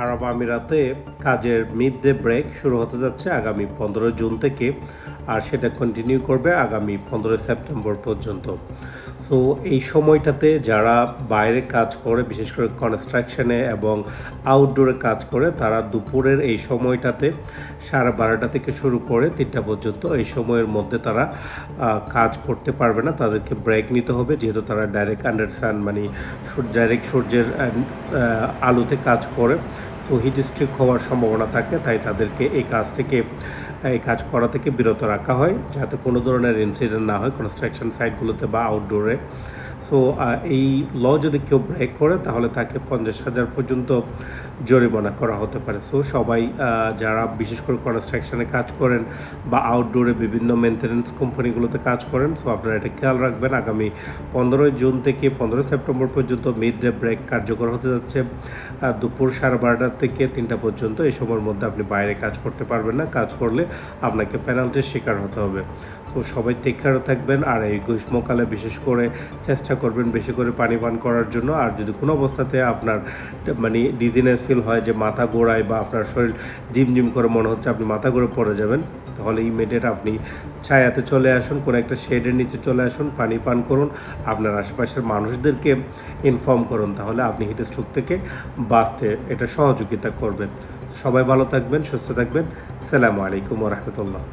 আরব আমিরাতে কাজের mid day break শুরু হতে যাচ্ছে আগামী 15 জুন থেকে, আর সেটা কন্টিনিউ করবে আগামী 15 সেপ্টেম্বর পর্যন্ত। সো এই সময়টাতে যারা বাইরে কাজ করে, বিশেষ করে কনস্ট্রাকশনে এবং আউটডোরে কাজ করে, তারা দুপুরের এই সময়টাতে 12:30 থেকে শুরু করে 3টা পর্যন্ত এই সময়ের মধ্যে তারা কাজ করতে পারবে না। তাদেরকে ব্রেক নিতে হবে, যেহেতু তারা ডাইরেক্ট আন্ডার সান মানে ডাইরেক্ট সূর্যের আলোতে কাজ করে। সো হিট স্ট্রোক হওয়ার সম্ভাবনা থাকে, তাই তাদেরকে এই কাজ করা থেকে বিরত রাখা হয়, যাতে কোনো ধরনের ইনসিডেন্ট না হয় কনস্ট্রাকশন সাইটগুলোতে বা আউটডোরে। সো এই ল যদি কেউ ব্রেক করে, তাহলে তাকে 50,000 পর্যন্ত জরিমানা করা হতে পারে। সো সবাই যারা বিশেষ করে কনস্ট্রাকশনে কাজ করেন বা আউটডোরে বিভিন্ন মেনটেন্যান্স কোম্পানিগুলোতে কাজ করেন, সো আপনারা এটা খেয়াল রাখবেন। আগামী 15 জুন থেকে 15 সেপ্টেম্বর পর্যন্ত মিড ডে ব্রেক কার্যকর হতে যাচ্ছে দুপুর 12:30 থেকে 3টা পর্যন্ত। এই সময়ের মধ্যে আপনি বাইরে কাজ করতে পারবেন না, কাজ করলে আপনাকে পেনাল্টির শিকার হতে হবে। তো সবাই টেক কেয়ার থাকবেন, আর এই গ্রীষ্মকালে বিশেষ করে চেষ্টা করবেন বেশি করে পানি পান করার জন্য। আর যদি কোনো অবস্থাতে আপনার মানে ডিজিনেস ফিল হয়, যে মাথা ঘোরায় বা আপনার শরীর জিম করে মনে হচ্ছে আপনি মাথা ঘুরে পড়ে যাবেন, তাহলে ইমিডিয়েট আপনি ছায়াতে চলে আসুন, কোনো একটা শেডের নিচে চলে আসুন, পানি পান করুন, আপনার আশেপাশের মানুষদেরকে ইনফর্ম করুন, তাহলে আপনি হিট স্ট্রোক থেকে বাঁচতে এটা সহযোগিতা করবেন। সবাই ভালো থাকবেন, সুস্থ থাকবেন। আসসালামু আলাইকুম ওয়া রাহমাতুল্লাহ।